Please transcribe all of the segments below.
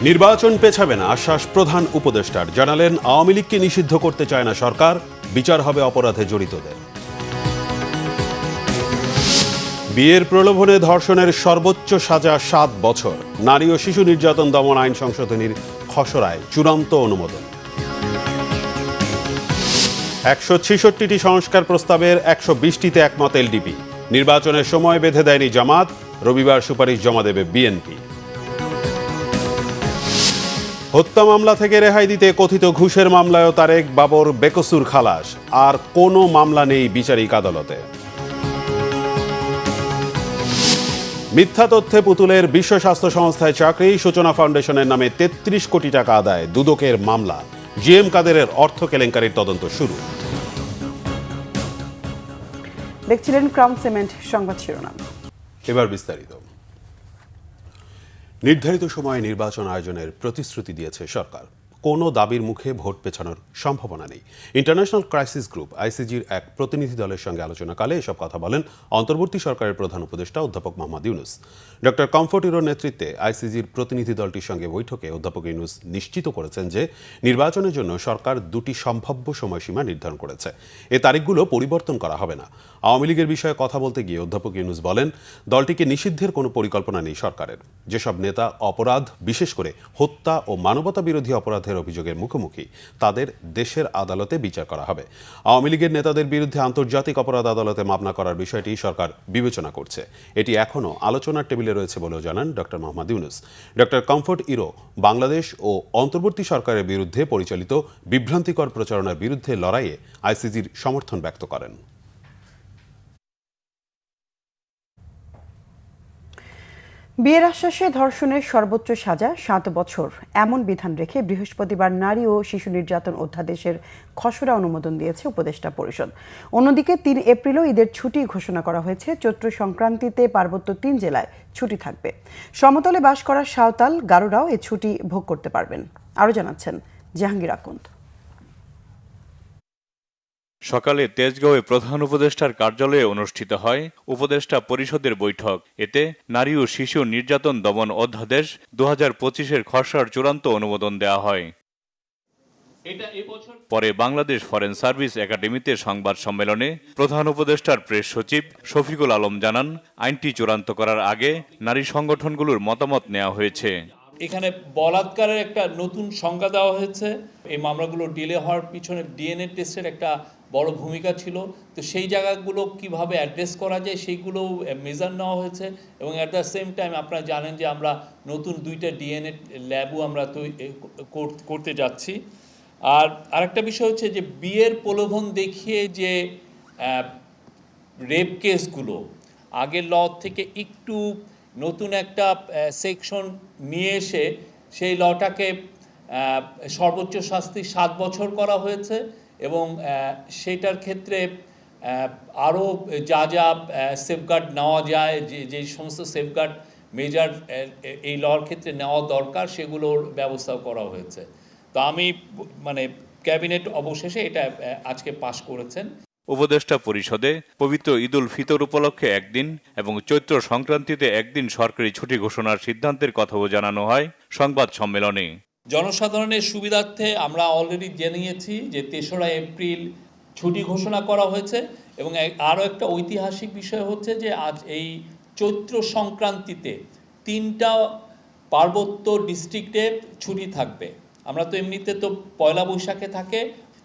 নির্বাচন পেছাবে না আশ্বাস প্রধান উপদেষ্টার, জানালেন আওয়ামী লীগকে নিষিদ্ধ করতে চায় না সরকার, বিচার হবে অপরাধে জড়িতদের। বিয়ের প্রলোভনে ধর্ষণের সর্বোচ্চ সাজা 7 বছর, নারী ও শিশু নির্যাতন দমন আইন সংশোধনীর খসড়ায় চূড়ান্ত অনুমোদন। 166টি সংস্কার প্রস্তাবের 120টিতে একমত এলডিপি, নির্বাচনের সময় বেঁধে দেয়নি জামাত, রবিবার সুপারিশ জমা দেবে বিএনপি। হত্যা মামলা থেকে রেহাই দিতে কথিত ঘুষের মামলায়ও তারেক বাবর বেকসুর খালাস, আর কোনো মামলা নেই বিচারিক আদালতে। মিথ্যা তথ্যে পুতুলের বিশ্ব স্বাস্থ্য সংস্থায় চাকরি, সূচনা ফাউন্ডেশনের নামে 33 কোটি টাকা আদায়, দুদকের মামলা, জিএম কাদেরের অর্থ কেলেঙ্কারির তদন্ত শুরু। দেখছিলেন ক্রাউন সিমেন্ট সংবাদ শিরোনাম। এবার বিস্তারিত। নির্ধারিত সময়ে নির্বাচন আয়োজনের প্রতিশ্রুতি দিয়েছে সরকার, কোনো দাবির মুখে ভোট পেছানোর সম্ভাবনা নেই। ইন্টারন্যাশনাল ক্রাইসিস গ্রুপ আইসিজির এক প্রতিনিধি দলের সঙ্গে আলোচনাকালে এসব কথা বলেন অন্তর্বর্তী সরকারের প্রধান উপদেষ্টা অধ্যাপক Mohammad Yunus. Doctor comfort error নেতৃত্বে আইসিজির প্রতিনিধি দলটির সঙ্গে বৈঠকে অধ্যাপক ইউনুস নিশ্চিত করেছেন যে নির্বাচনের জন্য সরকার 2টি সম্ভাব্য সময়সীমা নির্ধারণ করেছে। এ তারিখগুলো পরিবর্তন করা হবে না। আওয়ামী লীগের বিষয়ে কথা বলতে গিয়ে অধ্যাপক ইউনুস বলেন, দলটিকে নিষিদ্ধের কোনো পরিকল্পনা নেই সরকারের। যেসব নেতা অপরাধ, বিশেষ করে হত্যা ও মানবতা বিরোধী অপরাধের অভিযোগের মুখোমুখি, তাদের দেশের আদালতে বিচার করা হবে। আওয়ামী লীগের নেতাদের বিরুদ্ধে আন্তর্জাতিক অপরাধ আদালতে মামলা করার বিষয়টি সরকার বিবেচনা করছে। এটি এখনও আলোচনার টেবিলে রয়েছে বলেও জানান doctor Mohammad Yunus. Doctor Comfort Ero Bangladesh ও অন্তর্বর্তী সরকারের বিরুদ্ধে পরিচালিত বিভ্রান্তিকর প্রচারণার বিরুদ্ধে লড়াইয়ে আইসিজির সমর্থন ব্যক্ত করেন। বিয়ের আশ্বাসে ধর্ষণের সর্বোচ্চ সাজা 7 বছর, এমন বিধান রেখে বৃহস্পতিবার নারী ও শিশু নির্যাতন অধ্যাদেশের খসড়া অনুমোদন দিয়েছে উপদেষ্টা পরিষদ। অন্যদিকে 3 এপ্রিলও ঈদের ছুটি ঘোষণা করা হয়েছে। চৈত্র সংক্রান্তিতে পার্বত্য 3 জেলায় ছুটি থাকবে। সমতলে বাস করা সাঁওতাল, গারোরাও এ ছুটি ভোগ করতে পারবেন। আরও জানাচ্ছেন জাহাঙ্গীর আকন্দ। সকালে তেজগাঁওয়ে প্রধান উপদেষ্টার কার্যালয়ে অনুষ্ঠিত হয় উপদেষ্টা পরিষদের বৈঠক। এতে নারী ও শিশু নির্যাতন দমন অধ্যাদেশ 2025-এর খসড়ার চূড়ান্ত অনুমোদন দেওয়া হয়। পরে বাংলাদেশ ফরেন সার্ভিস একাডেমিতে সংবাদ সম্মেলনে প্রধান উপদেষ্টার প্রেস সচিব শফিকুল আলম জানান, আইনটি চূড়ান্ত করার আগে নারী সংগঠনগুলোর মতামত নেওয়া হয়েছে। এখানে বলাৎকারের একটা নতুন সংজ্ঞা দেওয়া হয়েছে। এই মামলাগুলো ডিলে হওয়ার পিছনে ডিএনএ টেস্টের একটা বড় ভূমিকা ছিল। তো সেই জায়গাগুলো কিভাবে অ্যাড্রেস করা যায় সেইগুলো মেজার নেওয়া হয়েছে। এবং অ্যাট দ্য সেম টাইম আপনারা জানেন যে আমরা নতুন 2টা ডিএনএ ল্যাবও আমরা করতে যাচ্ছি। আর আরেকটা বিষয় হচ্ছে যে বিয়ের প্রলোভন দেখিয়ে যে রেপ কেসগুলো আগের ল থেকে একটু নতুন একটা সেকশন নিয়ে এসে সেই লটাকে সর্বোচ্চ শাস্তি 7 বছর করা হয়েছে। এবং সেটার ক্ষেত্রে আরও যা যা সেফগার্ড নেওয়া যায়, যে সমস্ত সেফগার্ড মেজার এই লর ক্ষেত্রে নেওয়া দরকার, সেগুলোর ব্যবস্থাও করা হয়েছে। তো আমি ক্যাবিনেট অবশেষে এটা আজকে পাশ করেছেন। উপদেষ্টা পরিষদে পবিত্র ঈদুল ফিতর উপলক্ষে একদিন এবং চৈত্র সংক্রান্তিতে একদিন সরকারি ছুটি ঘোষণার সিদ্ধান্তের কথাও জানানো হয় সংবাদ সম্মেলনে। জনসাধারণের সুবিধার্থে আমরা অলরেডি জানিয়েছি যে 3রা এপ্রিল ছুটি ঘোষণা করা হয়েছে। এবং আরও একটা ঐতিহাসিক বিষয় হচ্ছে যে আজ এই চৈত্র সংক্রান্তিতে 3টা পার্বত্য ডিস্ট্রিক্টে ছুটি থাকবে। আমরা তো এমনিতে তো পয়লা বৈশাখে থাকে,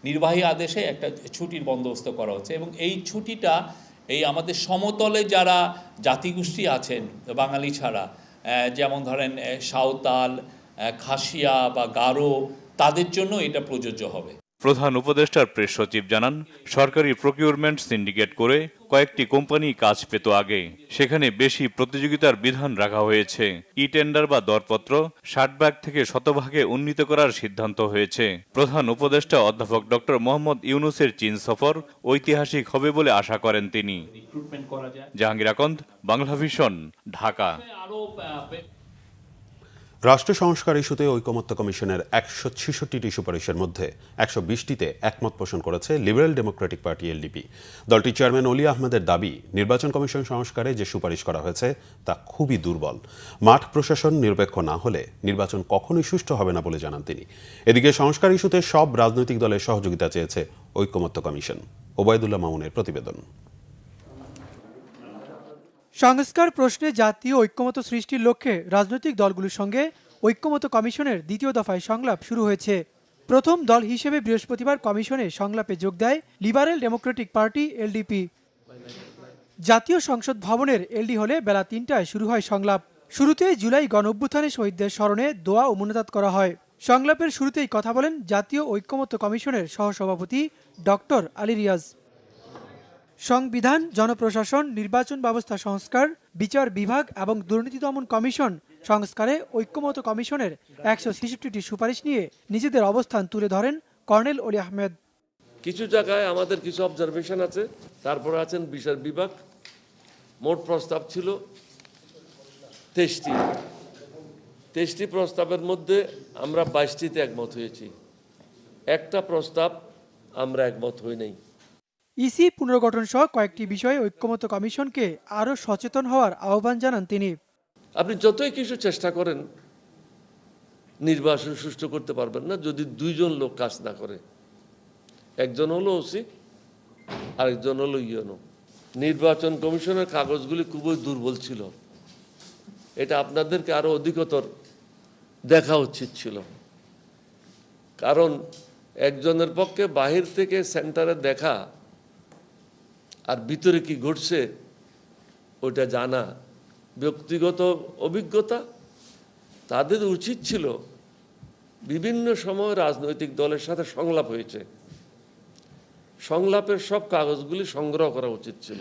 নির্বাহী আদেশে একটা ছুটির বন্দোবস্ত করা হচ্ছে। এবং এই ছুটিটা এই আমাদের সমতলে যারা জাতিগোষ্ঠী আছেন বাঙালি ছাড়া, যেমন ধরেন সাঁওতাল, খাসিয়া বা গারো, তাদের জন্য এটা প্রযোজ্য হবে। প্রধান উপদেষ্টার প্রেস সচিব জানান, সরকারি প্রকিউরমেন্ট সিন্ডিকেট করে কয়েকটি কোম্পানি কাজ পেত আগে, সেখানে বেশি প্রতিযোগিতার বিধান রাখা হয়েছে। ই টেন্ডার বা দরপত্র 60 থেকে 100 উন্নীত করার সিদ্ধান্ত হয়েছে। প্রধান উপদেষ্টা অধ্যাপক ডক্টর মোহাম্মদ ইউনুসের চীন সফর ঐতিহাসিক হবে বলে আশা করেন তিনি। জাহাঙ্গীর আকন্দ, বাংলা ভিশন, ঢাকা। রাষ্ট্র সংস্কার ইস্যুতে ঐকমত্য কমিশনের 166টি সুপারিশের মধ্যে 120টিতে একমত পোষণ করেছে লিবারেল ডেমোক্রেটিক পার্টি এলডিপি। দলটির চেয়ারম্যান অলি আহমেদের দাবি, নির্বাচন কমিশন সংস্কারে যে সুপারিশ করা হয়েছে তা খুবই দুর্বল। মাঠ প্রশাসন নিরপেক্ষ না হলে নির্বাচন কখনোই সুষ্ঠু হবে না বলে জানান তিনি। এদিকে সংস্কার ইস্যুতে সব রাজনৈতিক দলের সহযোগিতা চেয়েছে ঐকমত্য কমিশন। ওবায়দুল্লাহ মামুনের প্রতিবেদন। সংস্কার প্রশ্নে জাতীয় ঐক্যমত্য সৃষ্টির লক্ষ্যে রাজনৈতিক দলগুলোর সঙ্গে ঐক্যমত্য কমিশনের দ্বিতীয় দফায় সংলাপ শুরু হয়েছে। প্রথম দল হিসেবে বৃহস্পতিবার কমিশনে সংলাপে যোগ দেয় লিবারেল ডেমোক্রেটিক পার্টি এলডিপি। জাতীয় সংসদ ভবনের এলডি হলে বেলা ৩টায় শুরু হয় সংলাপ। শুরুতে জুলাই গণঅভ্যুত্থানে শহীদদের স্মরণে দোয়া ও মোনাজাত করা হয়। সংলাপের শুরুতেই কথা বলেন জাতীয় ঐক্যমত্য কমিশনের সহসভাপতি ডক্টর আলী রিয়াজ। সংবিধান, জনপ্রশাসন, নির্বাচন ব্যবস্থা সংস্কার, বিচার বিভাগ এবং দুর্নীতি দমন কমিশন সংস্কারে ঐক্যমত্য কমিশনের 166টি সুপারিশ নিয়ে নিজেদের অবস্থান তুলে ধরেন কর্নেল অলি আহমেদ। কিছু জায়গায় আমাদের কিছু অবজারভেশন আছে, তারপরে আছেন বিচার বিভাগ। মোট প্রস্তাব ছিল 23টি প্রস্তাবের মধ্যে আমরা 22টিতে একমত হয়েছি। একটা প্রস্তাব আমরা একমত হই নাই। ইসি পুনর্গঠন সহ কয়েকটি বিষয়ে ঐক্যমত্য কমিশনকে আরও সচেতন হওয়ার আহ্বান জানান তিনি। আপনি যতই কিছু চেষ্টা করেন নির্বাচন সুষ্ঠু করতে পারবেন না যদি দুইজন লোক কাজ না করে। একজন হলো ওসি, আরেকজন হলো ইউএনও। নির্বাচন কমিশনের কাগজগুলি খুবই দুর্বল ছিল, এটা আপনাদেরকে আরো অধিকতর দেখা উচিত ছিল। কারণ একজনের পক্ষে বাহির থেকে সেন্টারে দেখা আর ভিতরে কি ঘটছে ওটা জানা ব্যক্তিগত অভিজ্ঞতা। তাদের উচিত ছিল বিভিন্ন সময় রাজনৈতিক দলের সাথে সংলাপ হয়েছে, সংলাপের সব কাগজগুলি সংগ্রহ করা উচিত ছিল।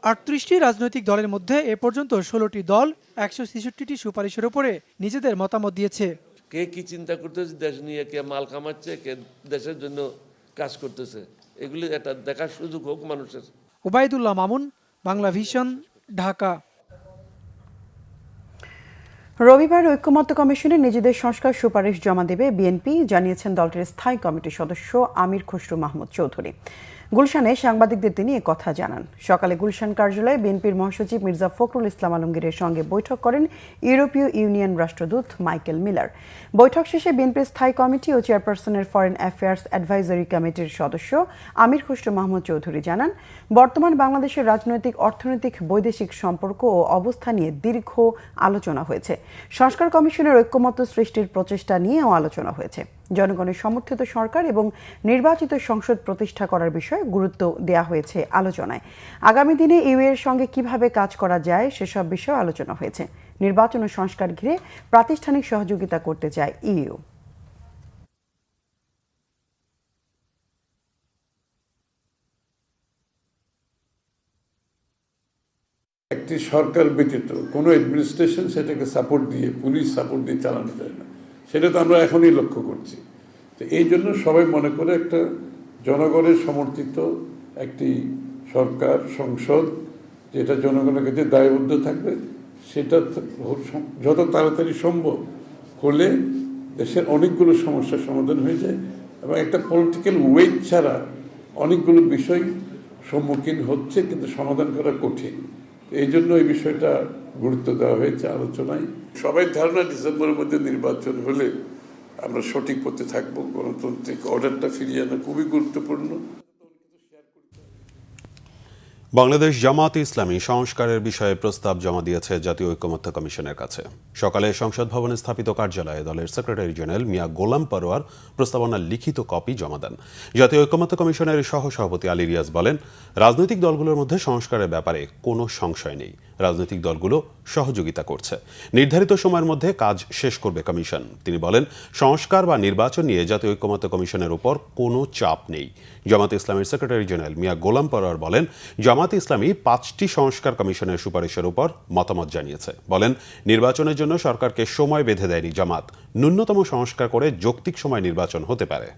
38টি রাজনৈতিক দলের মধ্যে এ পর্যন্ত 16টি দল 166টি সুপারিশের উপরে নিজেদের মতামত দিয়েছে। কে কি চিন্তা করতেছে দেশ নিয়ে, কে মাল কামাচ্ছে, কে দেশের জন্য কাজ করতেছে, এগুলি একটা দেখার সুযোগ হোক মানুষের। ওবায়দুল্লাহ মামুন, বাংলা ভিশন, ঢাকা। রবিবার ঐক্যমত্য কমিশনে নিজেদের সংস্কার সুপারিশ জমা দেবে বিএনপি, জানিয়েছেন দলটির স্থায়ী কমিটির সদস্য আমির খসরু মাহমুদ চৌধুরী। গুলশানে সাংবাদিকদের তিনি কথা জানান। সকালে গুলশান কার্যালয়ে বিএনপির মহাসচিব মির্জা ফখরুল ইসলাম আলমগীরের সঙ্গে বৈঠক করেন ইউরোপীয় ইউনিয়ন রাষ্ট্রদূত মাইকেল মিলার। বৈঠক শেষে বিএনপির স্থায়ী কমিটি ও চেয়ারপারসনের ফরেন অ্যাফেয়ার্স অ্যাডভাইজারি কমিটির সদস্য আমির খসরু মাহমুদ চৌধুরী জানান, বর্তমান বাংলাদেশের রাজনৈতিক, অর্থনৈতিক, বৈদেশিক সম্পর্ক ও অবস্থা নিয়ে দীর্ঘ আলোচনা হয়েছে। সংস্কার কমিশনের ঐক্যমত্য সৃষ্টির প্রচেষ্টা নিয়েও আলোচনা হয়েছে। জনগণের সমর্থিত সরকার এবং নির্বাচিত সংসদ প্রতিষ্ঠা করার বিষয়ে গুরুত্ব দেওয়া হয়েছে আলোচনায়। আগামী দিনে ইউ এর সঙ্গে কিভাবে কাজ করা যায় সেসব বিষয়ে আলোচনা হয়েছে। নির্বাচন ও সংস্কার ঘিরে প্রাতিষ্ঠানিক সহযোগিতা করতে চায় ইউ। একটি সরকার ব্যতীত কোনো অ্যাডমিনিস্ট্রেশন সেটাকে সাপোর্ট দিয়ে, পুলিশ সাপোর্ট দিয়ে চালানো যায় না। সেটা তো আমরা এখনই লক্ষ্য করছি। তো এই জন্য সবাই মনে করে একটা জনগণের সমর্থিত একটি সরকার, সংসদ যেটা জনগণের কাছে দায়বদ্ধ থাকবে, সেটা যত তাড়াতাড়ি সম্ভব হলে দেশের অনেকগুলো সমস্যার সমাধান হয়ে যায় এবং একটা পলিটিক্যাল ওয়েট ছাড়া অনেকগুলো বিষয় সম্মুখীন হচ্ছে কিন্তু সমাধান করা কঠিন। এই জন্য এই বিষয়টা গুরুত্ব দেওয়া হয়েছে আলোচনায়। সবাই ধারণা ডিসেম্বরের মধ্যে নির্বাচন হলে আমরা সঠিক পথে থাকবো। গণতান্ত্রিক অর্ডারটা ফিরিয়ে আনা খুবই গুরুত্বপূর্ণ। বাংলাদেশ জামায়াতে ইসলামী সংস্কারের বিষয়ে প্রস্তাব জমা দিয়েছে জাতীয় ঐক্যমত্য কমিশনের কাছে। সকালে সংসদ ভবনে স্থাপিত কার্যালয়ে দলের সেক্রেটারি জেনারেল মিয়া গোলাম পরোয়ার প্রস্তাবনার লিখিত কপি জমা দেন। জাতীয় ঐক্যমত্য কমিশনের সহসভাপতি আলী রিয়াজ বলেন, রাজনৈতিক দলগুলোর মধ্যে সংস্কারের ব্যাপারে কোনো সংশয় নেই। রাজনৈতিক দলগুলো সহযোগিতা করছে। নির্ধারিত সময়ের মধ্যে কাজ শেষ করবে কমিশন। তিনি বলেন, সংস্কার বা নির্বাচন নিয়ে জাতীয় ঐক্যমত্য কমিশনের উপর কোনো চাপ নেই। জামায়াতে ইসলামীর সেক্রেটারি জেনারেল মিয়া গোলাম পরোয়ার বলেন, জামায়াতে ইসলামী 5টি সংস্কার কমিশনের সুপারিশের উপর মতামত জানিয়েছে। বলেন, নির্বাচনের জন্য সরকারকে সময় বেঁধে দেয়নি জামাত। ন্যূনতম সংস্কার করে যৌক্তিক সময় নির্বাচন হতে পারে।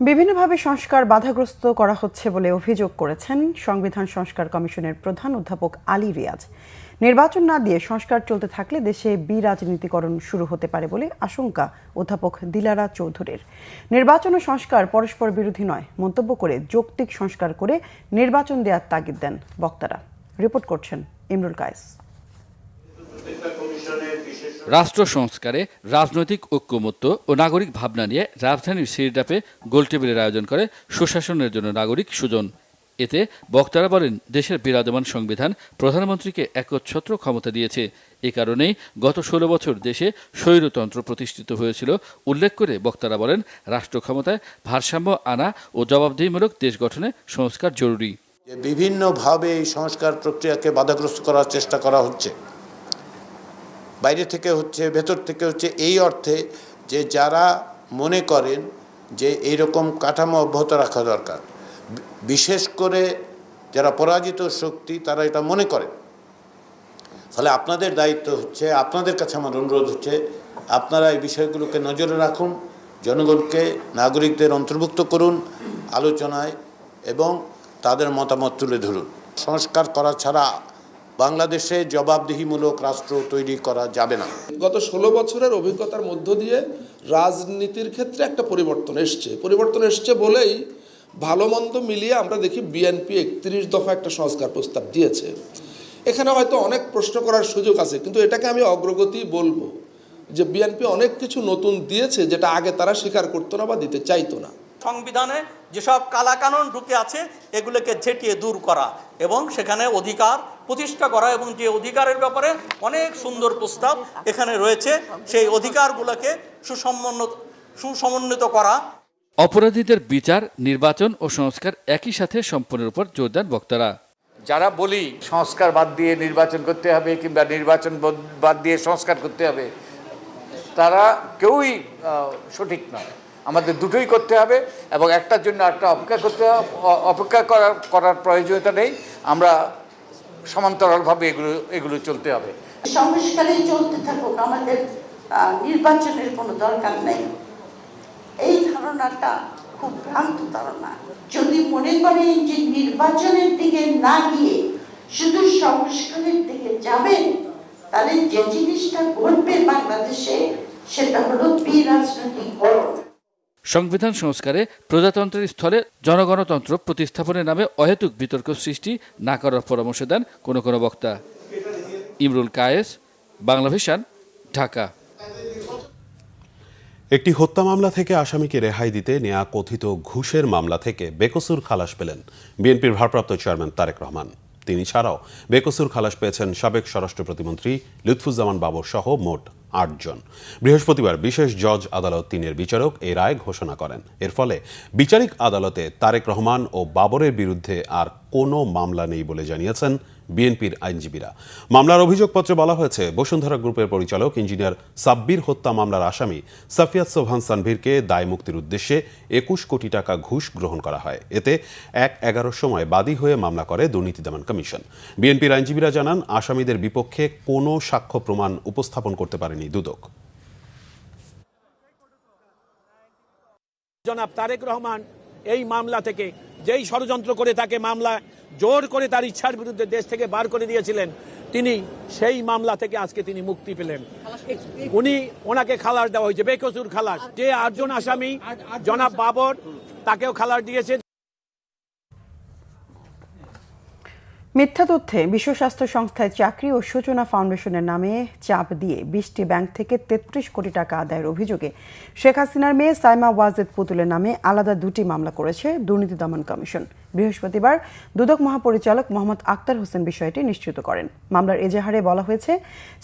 বিভিন্নভাবে সংস্কার বাধাগ্রস্ত করা হচ্ছে বলে অভিযোগ করেছেন সংবিধান সংস্কার কমিশনের প্রধান অধ্যাপক আলী রিয়াজ। নির্বাচন না দিয়ে সংস্কার চলতে থাকলে দেশে বিরাজনীতিকরণ শুরু হতে পারে বলে আশঙ্কা অধ্যাপক দিলারা চৌধুরীর। নির্বাচন ও সংস্কার পরস্পর বিরোধী নয় মন্তব্য করে যৌক্তিক সংস্কার করে নির্বাচন দেওয়ার তাগিদ দেন বক্তারা। রিপোর্ট করছেন ইমরুল কায়েস। রাষ্ট্র সংস্কারে রাজনৈতিক ঐক্যমত্য ও নাগরিক ভাবনা নিয়ে রাজধানীর সিরিডাপে গোলটেবিলের আয়োজন করে সুশাসনের জন্য নাগরিক সুজন। এতে বক্তারা বলেন, দেশের বিরাজমান সংবিধান প্রধানমন্ত্রীকে একচ্ছত্র ক্ষমতা দিয়েছে। এ কারণেই গত 16 বছর দেশে স্বৈরতন্ত্র প্রতিষ্ঠিত হয়েছিল উল্লেখ করে বক্তারা বলেন, রাষ্ট্র ক্ষমতায় ভারসাম্য আনা ও জবাবদিহিমূলক দেশ গঠনে সংস্কার জরুরি। বিভিন্নভাবে এই সংস্কার প্রক্রিয়াকে বাধাগ্রস্ত করার চেষ্টা করা হচ্ছে, বাইরে থেকে হচ্ছে, ভেতর থেকে হচ্ছে, এই অর্থে যে যারা মনে করেন যে এইরকম কাঠামো অব্যাহত রাখা দরকার, বিশেষ করে যারা পরাজিত শক্তি তারা এটা মনে করেন। ফলে আপনাদের দায়িত্ব হচ্ছে, আপনাদের কাছে আমার অনুরোধ হচ্ছে, আপনারা এই বিষয়গুলোকে নজরে রাখুন, জনগণকে, নাগরিকদের অন্তর্ভুক্ত করুন আলোচনায় এবং তাদের মতামত তুলে ধরুন। সংস্কার করা ছাড়া বাংলাদেশে জবাবদিহিমূলক রাষ্ট্র তৈরি করা যাবে না। গত 16 বছরের অভিজ্ঞতার মধ্য দিয়ে রাজনীতির ক্ষেত্রে একটা পরিবর্তন এসছে বলেই ভালো মন্দ মিলিয়ে আমরা দেখি বিএনপি 31 দফা একটা সংস্কার প্রস্তাব দিয়েছে। এখানে হয়তো অনেক প্রশ্ন করার সুযোগ আছে, কিন্তু এটাকে আমি অগ্রগতি বলবো যে বিএনপি অনেক কিছু নতুন দিয়েছে যেটা আগে তারা স্বীকার করতো না বা দিতে চাইতো না। সংবিধানে যেসব কালাকানুন ঢুকে আছে এগুলোকে ঝেঁটিয়ে দূর করা এবং সেখানে অধিকার প্রতিষ্ঠা করা, এবং যে অধিকারের ব্যাপারে অনেক সুন্দর প্রস্তাব এখানে রয়েছে সেই অধিকারগুলোকে সুসমন্বিত করা। অপরাধীদের বিচার, নির্বাচন ও সংস্কার একই সাথে সম্পন্নের উপর জোর দেন বক্তারা। যারা বলি সংস্কার বাদ দিয়ে নির্বাচন করতে হবে কিংবা নির্বাচন বাদ দিয়ে সংস্কার করতে হবে, তারা কেউই সঠিক নয়। আমাদের দুটোই করতে হবে এবং একটার জন্য একটা অপেক্ষা করার প্রয়োজনীয়তা নেই। আমরা সমান্তরালভাবে এগুলো চলতে হবে। সংস্কারেই চলতে থাকুক, আমাদের নির্বাচনের কোনো দরকার নেই, এই ধারণাটা খুব ভ্রান্ত ধারণা। যদি মনে করেন যে নির্বাচনের দিকে না গিয়ে শুধু সংস্কারের দিকে যাবেন, তাহলে যে জিনিসটা ঘটবে বাংলাদেশে সেটা হলো বিরাজনীতিকরণ। সংবিধান সংস্কারে প্রজাতন্ত্রের স্থলে জনগণতন্ত্র প্রতিস্থাপনের নামে অহেতুক বিতর্ক সৃষ্টি না করার পরামর্শ দেন কোনো কোনো বক্তা। ইমরুল কায়েস, বাংলাভিশন, ঢাকা। একটি হত্যা মামলা থেকে আসামিকে রেহাই দিতে নেয়া কথিত ঘুষের মামলা থেকে বেকসুর খালাস পেলেন বিএনপির ভারপ্রাপ্ত চেয়ারম্যান তারেক রহমান। তিনি ছাড়াও বেকসুর খালাস পেয়েছেন সাবেক স্বরাষ্ট্র প্রতিমন্ত্রী লুৎফুজ্জামান বাবর সহ মোট ৮ জন। বৃহস্পতিবার বিশেষ জজ আদালত ৩-এর বিচারক এই রায় ঘোষণা করেন। এর ফলে বিচারিক আদালতে তারেক রহমান ও বাবরের বিরুদ্ধে আর কোনো মামলা নেই বলে জানিয়েছেন বিএনপির আইনজীবীরা। মামলার অভিযোগপত্রে বলা হয়েছে, বসুন্ধরা গ্রুপের পরিচালক ইঞ্জিনিয়ার সাব্বির হত্যা মামলার আসামি সাফিয়াত সোবহান সানভীরকে দায় মুক্তির উদ্দেশ্যে ২১ কোটি টাকা ঘুষ গ্রহণ করা হয়। এতে ১/১১ সময় বাদী হয়ে মামলা করে দুর্নীতি দমন কমিশন। বিএনপির আইনজীবীরা জানান, আসামিদের বিপক্ষে কোনো সাক্ষ্য প্রমাণ উপস্থাপন করতে পারেনি দুদক। জনাব তারেক রহমান এই মামলা থেকে, যেই ষড়যন্ত্র করে তাকে মামলা জোর করে তার ইচ্ছার বিরুদ্ধে দেশ থেকে বার করে দিয়েছিলেন, তিনি সেই মামলা থেকে আজকে তিনি মুক্তি পেলেন। ওনাকে খালাস দেওয়া হয়েছে, বেকসুর খালাস। যে ৮ জন আসামি, জনাব বাবর, তাকেও খালাস দিয়েছে। মিথ্যা তথ্যে বিশ্ব স্বাস্থ্য সংস্থায় চাকরি ও সূচনা ফাউন্ডেশনের নামে চাপ দিয়ে ২০টি ব্যাংক থেকে ৩৩ কোটি টাকা আদায়ের অভিযোগে শেখ হাসিনার মেয়ে সাইমা ওয়াজেদ পুতুলের নামে আলাদা 2টি মামলা করেছে দুর্নীতি দমন কমিশন। বৃহস্পতিবার দুদক মহাপরিচালক মোহাম্মদ আক্তার হোসেন বিষয়টি নিশ্চিত করেন। মামলার এজাহারে বলা হয়েছে,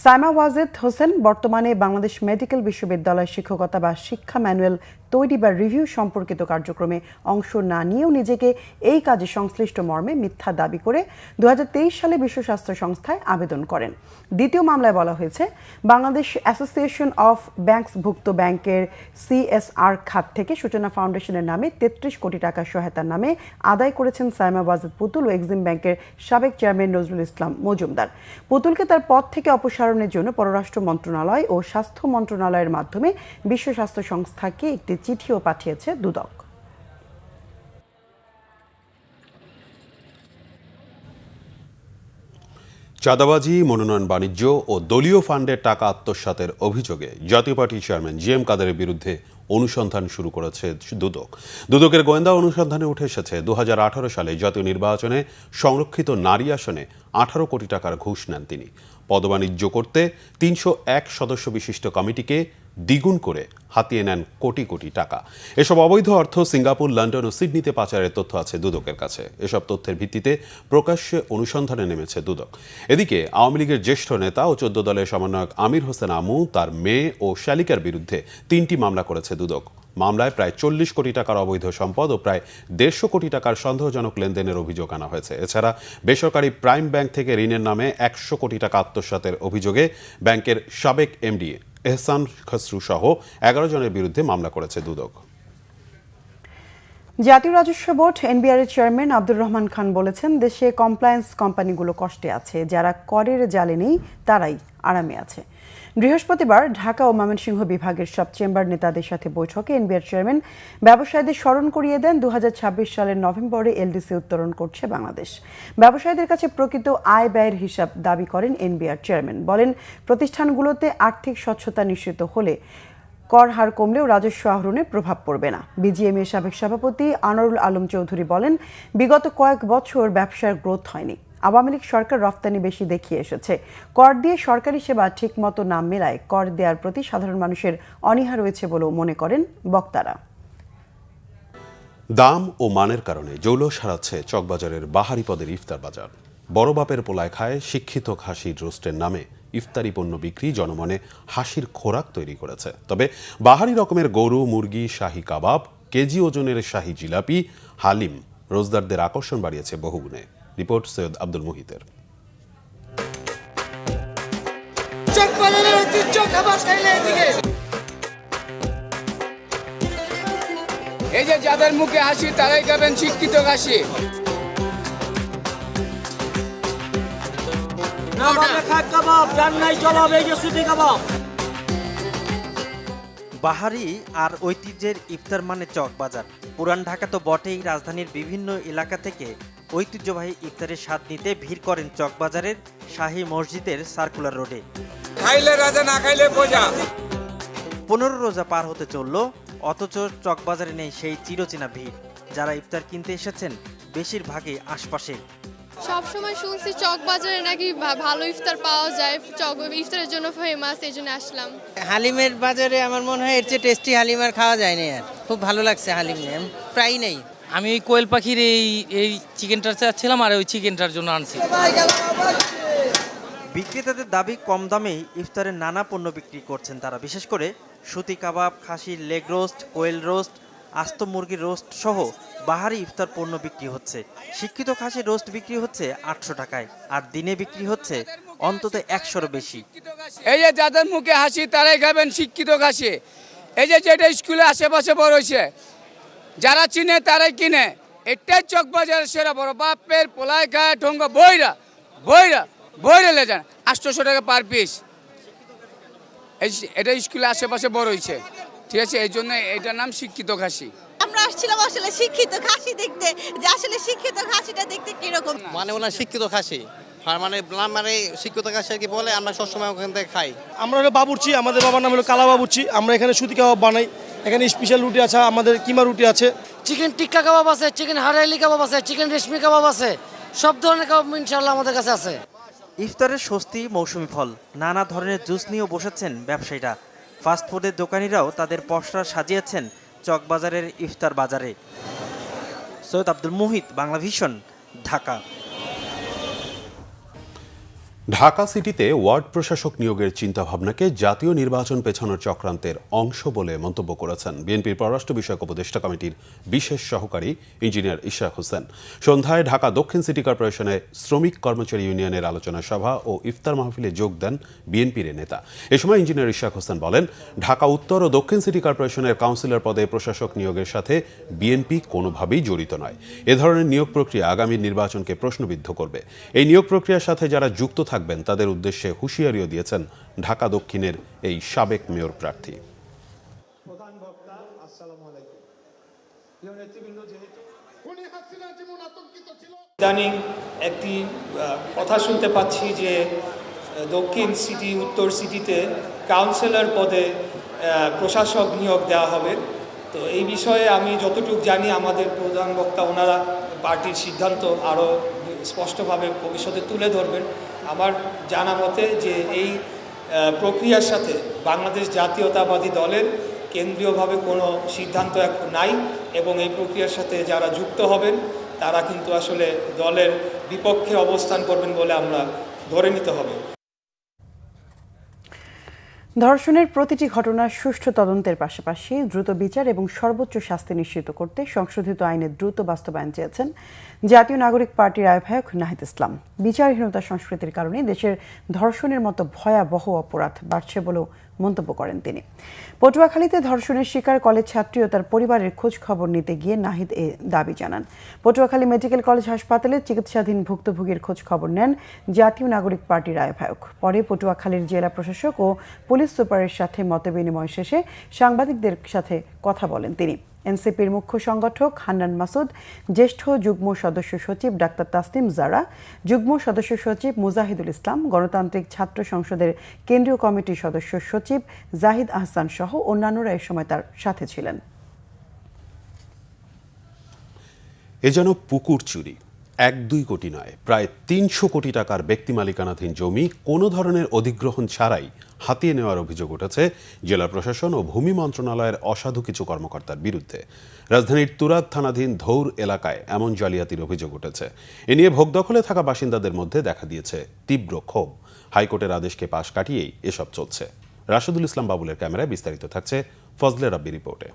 সাইমা ওয়াজেদ হোসেন বর্তমানে বাংলাদেশ মেডিকেল বিশ্ববিদ্যালয় শিক্ষকতা বা শিক্ষা ম্যানুয়াল তৈরি বা রিভিউ সম্পর্কিত কার্যক্রমে অংশ না নিয়েও নিজেকে এই কাজে সংশ্লিষ্ট মর্মে মিথ্যা দাবি করে 2023 সালে বিশ্ব স্বাস্থ্য সংস্থায় আবেদন করেন। দ্বিতীয় মামলায় বলা হয়েছে, বাংলাদেশ অ্যাসোসিয়েশন অফ ব্যাংকসভুক্ত ব্যাংকের CSR খাত থেকে সূচনা ফাউন্ডেশনের নামে 33 কোটি টাকা সহায়তার নামে আদায় করেছেন সাইমা ওয়াজেদ পুতুল ও এক্সিম ব্যাংকের সাবেক চেয়ারম্যান নজরুল ইসলাম মজুমদার। পুতুলকে তার পদ থেকে অপসারণের জন্য পররাষ্ট্র মন্ত্রণালয় ও স্বাস্থ্য মন্ত্রণালয়ের মাধ্যমে বিশ্ব স্বাস্থ্য সংস্থাকে একটি চিঠিও পাঠিয়েছে দুদক। চাঁদাবাজি, মনোনয়ন বাণিজ্য ও দলীয় ফান্ডের টাকা আত্মসাতের অভিযোগে জাতীয় পার্টির চেয়ারম্যান জি এম কাদেরের বিরুদ্ধে অনুসন্ধান শুরু করেছে দুদক। দুদকের গোয়েন্দা অনুসন্ধানে উঠে এসেছে 2018 সালে জাতীয় নির্বাচনে সংরক্ষিত নারী আসনে 18 কোটি টাকার ঘুষ নেন তিনি। পদবাণিজ্য করতে 301 সদস্য বিশিষ্ট কমিটিকে দ্বিগুণ করে হাতিয়ে নেন কোটি কোটি টাকা। এসব অবৈধ অর্থ সিঙ্গাপুর, লন্ডন ও সিডনিতে পাচারের তথ্য আছে দুদকের কাছে। এসব তথ্যের ভিত্তিতে প্রকাশ্যে অনুসন্ধানে নেমেছে দুদক। এদিকে আওয়ামী লীগের জ্যেষ্ঠ নেতা ও 14 দলের সমন্বয়ক আমির হোসেন আমু, তার মেয়ে ও শ্যালিকার বিরুদ্ধে 3টি মামলা করেছে দুদক। মামলায় প্রায় 40 কোটি টাকার অবৈধ সম্পদ ও প্রায় 150 কোটি টাকার সন্দেহজনক লেনদেনের অভিযোগ আনা হয়েছে। এছাড়া বেসরকারি প্রাইম ব্যাংক থেকে ঋণের নামে 100 কোটি টাকা আত্মসাতের অভিযোগে ব্যাংকের সাবেক এমডি এহসান খসরু সহ 11 জনের বিরুদ্ধে মামলা করেছে দুদক। জাতীয় রাজস্ব বোর্ড এনবিআর এর চেয়ারম্যান আব্দুর রহমান খান বলেছেন, দেশে কমপ্লায়েন্স কোম্পানিগুলো কষ্টে আছে, যারা করের জালে নেই তারাই আরামে আছে। বৃহস্পতিবার ঢাকা ও ময়মনসিংহ বিভাগের সব চেম্বার নেতাদের সাথে বৈঠকে এনবিআর চেয়ারম্যান ব্যবসায়ীদের স্মরণ করিয়ে দেন 2026 সালের নভেম্বরে এলডিসি উত্তোলন করছে বাংলাদেশ। ব্যবসায়ীদের কাছে প্রকৃত আয় ব্যয়ের হিসাব দাবি করেন এনবিআর চেয়ারম্যান। বলেন, প্রতিষ্ঠানগুলোতে আর্থিক স্বচ্ছতা নিশ্চিত হলে কর হার কমলেও রাজস্ব আহরণে প্রভাব পড়বে না। বিজিএমইএর সাবেক সভাপতি আনোয়ারুল আলম চৌধুরী বলেন, বিগত কয়েক বছর ব্যবসার গ্রোথ হয়নি। আওয়ামী লীগ সরকার রফতানি বেশি দেখিয়ে এসেছে। কর দিয়ে সরকারি সেবা ঠিক মতো না মেলায় কর দেওয়ার প্রতি সাধারণ মানুষের অনীহা রয়েছে বলেও মনে করেন বক্তারা। দাম ও মানের কারণে জৌলস হারাচ্ছে চকবাজারের বাহারি পদের ইফতার বাজার। বড় বাপের পোলায় খায় শিক্ষিত খাসির রোস্টের নামে ইফতারি পণ্য বিক্রি জনমনে হাসির খোরাক তৈরি করেছে। তবে বাহারি রকমের গরু, মুরগি, শাহী কাবাব, কেজি ওজনের শাহী জিলাপি, হালিম রোজদারদের আকর্ষণ বাড়িয়েছে বহুগুণে। রিপোর্ট সৈয়দ আব্দুল মুহিতের। এই যে যাদের মুখে হাসি তারাই খাবেন শিক্ষিত খাসি। বাহারি আর ঐতিহ্যের ইফতার মানে চকবাজার। পুরান ঢাকা তো বটেই, রাজধানীর বিভিন্ন এলাকা থেকে ঐতিহ্যবাহী ইফতারের স্বাদ নিতে ভিড় করেন চকবাজারের শাহী মসজিদের সার্কুলার রোডে। খাইলে রাজা, না খাইলে প্রজা। 15 রোজা পার হতে চলল, অথচ চকবাজারে নেই সেই চিরচেনা ভিড়। যারা ইফতার কিনতে এসেছেন বেশিরভাগই আশপাশে। সবসময় শুনছি চকবাজারে নাকি ভালো ইফতার পাওয়া যায়, ইফতারের জন্য ফেমাস, এই জন্য আসলাম। হালিমের বাজারে আমার মনে হয় এর চেয়ে টেস্টি হালিম আর খাওয়া যায় না। আর খুব ভালো লাগছে হালিম, প্রায় নেই। আমি ওই কোয়েল পাখির এই চিকেনটার চাচ্ছিলাম আর ওই চিকেনটার জন্য আনছি। বিক্রেতাদের দাবি, কম দামে ইফতারের নানা পণ্য বিক্রি করছেন তারা। বিশেষ করে সুতি কাবাব, খাসির লেগ রোস্ট, কোয়েল রোস্ট, আস্ত মুরগির রোস্ট সহ বাহারি ইফতার পণ্য বিক্রি হচ্ছে। শিক্ষিত খাসির রোস্ট বিক্রি হচ্ছে 800 টাকায়, আর দিনে বিক্রি হচ্ছে অন্তত 100-এরও বেশি। এই যে যাদের মুখে হাসি তারাই খাবেন শিক্ষিত খাসি। এই যে যেটা স্কুলে আশেপাশে বড় হয়েছে, যারা চিনে তারাই কিনে। এটাই চকবাজারের সেরা। বড় বাপের পোলায় খায় ঠোঙ্গা বইরা বইরা বইরা লে যান 800 টাকা পার পিস। এটা স্কুলে আশেপাশে বড় হয়েছে, ঠিক আছে, এই জন্য এটার নাম শিক্ষিত খাসি। আমরা আসছিলাম আসলে শিক্ষিত খাসি দেখতে, যে আসলে শিক্ষিত খাসিটা দেখতে কিরকম। মানে ওনার শিক্ষিত খাসি, মানে শিক্ষিত খাসি আর কি বলে, আমরা সবসময় ওখান থেকে খাই। আমরা হলো বাবুর্চি, আমাদের বাবার নাম হলো কালা বাবুর্চি। আমরা এখানে সুতি কাবাব বানাই, এখানে স্পেশাল রুটি আছে, আমাদের কিমা রুটি আছে, চিকেন টিক্কা কাবাব আছে, চিকেন হারাইলি কাবাব আছে, চিকেন রেশমি কাবাব আছে, সব ধরনের কাবাব ইনশাআল্লাহ আমাদের কাছে আছে। ইফতারের স্বস্তি মৌসুমি ফল, নানা ধরনের জুস নিয়েও বসেছেন ব্যবসায়ীরা। ফাস্টফুডের দোকানিরাও তাদের পসরা সাজিয়েছেন চকবাজারের ইফতার বাজারে। সৈয়দ আব্দুল মুহিত, বাংলা ভিশন, ঢাকা। ঢাকা সিটিতে ওয়ার্ড প্রশাসক নিয়োগের চিন্তাভাবনাকে জাতীয় নির্বাচন পেছানোর চক্রান্তের অংশ বলে মন্তব্য করেছেন বিএনপির পররাষ্ট্র বিষয়ক উপদেষ্টা কমিটির বিশেষ সহকারী ইঞ্জিনিয়ার ইশরাক হোসেন। সন্ধ্যায় ঢাকা দক্ষিণ সিটি কর্পোরেশনে শ্রমিক কর্মচারী ইউনিয়নের আলোচনা সভা ও ইফতার মাহফিলে যোগ দেন বিএনপির নেতা। এ সময় ইঞ্জিনিয়ার ইশরাক হোসেন বলেন, ঢাকা উত্তর ও দক্ষিণ সিটি কর্পোরেশনের কাউন্সিলর পদে প্রশাসক নিয়োগের সাথে বিএনপি কোনোভাবেই জড়িত নয়। এ ধরনের নিয়োগ প্রক্রিয়া আগামী নির্বাচনকে প্রশ্নবিদ্ধ করবে। এই নিয়োগ প্রক্রিয়ার সাথে যারা যুক্ত থাকবেন তাদের উদ্দেশ্যে হুঁশিয়ারিও দিয়েছেন ঢাকা দক্ষিণের এই সাবেক মেয়র প্রার্থী। ইদানিং একটি কথা শুনতে পাচ্ছি যে দক্ষিণ সিটি উত্তর সিটিতে কাউন্সিলর পদে প্রশাসক নিয়োগ দেওয়া হবে। তো এই বিষয়ে আমি যতটুকু জানি আমাদের প্রধান বক্তা ওনারা পার্টির সিদ্ধান্ত আরও স্পষ্টভাবে ভবিষ্যতে তুলে ধরবেন। আমার জানা মতে যে এই প্রক্রিয়ার সাথে বাংলাদেশ জাতীয়তাবাদী দলের কেন্দ্রীয়ভাবে কোনো সিদ্ধান্ত এখন নাই এবং এই প্রক্রিয়ার সাথে যারা যুক্ত হবেন তারা কিন্তু আসলে দলের বিপক্ষে অবস্থান করবেন বলে আমরা ধরে নিতে হবে। ধর্ষণের প্রতিটি ঘটনার সুষ্ঠু তদন্তের পাশাপাশি দ্রুত বিচার এবং সর্বোচ্চ শাস্তি নিশ্চিত করতে সংশোধিত আইনের দ্রুত বাস্তবায়ন চেয়েছেন জাতীয় নাগরিক পার্টির আহ্বায়ক নাহিদ ইসলাম। বিচারহীনতা সংস্কৃতির কারণে দেশের ধর্ষণের মতো ভয়াবহ অপরাধ বাড়ছে বলেও মন্তব্য করেন তিনি। পটুয়াখালীতে ধর্ষণের শিকার কলেজ ছাত্রী ও তার পরিবারের খোঁজ খবর নিতে গিয়ে নাহিদ এ দাবি জানান। পটুয়াখালী মেডিকেল কলেজ হাসপাতালে চিকিৎসাধীন ভুক্তভোগীর খোঁজ খবর নেন জাতীয় নাগরিক পার্টির আহ্বায়ক। পরে পটুয়াখালীর জেলা প্রশাসক ও পুলিশ সুপারের সাথে মতবিনিময় শেষে সাংবাদিকদের সাথে কথা বলেন তিনি। এনসিপির মুখ্য সংগঠক হান্নান মাসুদ, জ্যেষ্ঠ যুগ্ম সদস্য সচিব ডাক্তার তাসনিম জারা, যুগ্ম সদস্য সচিব মুজাহিদুল ইসলাম, গণতান্ত্রিক ছাত্র সংসদের কেন্দ্রীয় কমিটির সদস্য সচিব জাহিদ আহসান সহ অন্যান্যরা এ সময় তার সাথে ছিলেন। এ যেন পুকুর চুরি। 1-2 কোটি নয়, প্রায় 300 কোটি টাকার ব্যক্তি মালিকানাধীন জমি কোনো ধরনের অধিগ্রহণ ছাড়াই হাতিয়ে নেওয়ার অভিযোগ উঠেছে জেলা প্রশাসন ও ভূমি মন্ত্রণালয়ের অসাধু কিছু কর্মকর্তার বিরুদ্ধে। রাজধানীর তুরাগ থানাধীন ধৌর এলাকায় এমন জালিয়াতির অভিযোগ উঠেছে। এ নিয়ে ভোগ দখলে থাকা বাসিন্দাদের মধ্যে দেখা দিয়েছে তীব্র ক্ষোভ। হাইকোর্টের আদেশকে পাশ কাটিয়েই এসব চলছে। রাশেদুল ইসলাম বাবুলের ক্যামেরায় বিস্তারিত থাকছে ফজলে রাব্বি রিপোর্টে।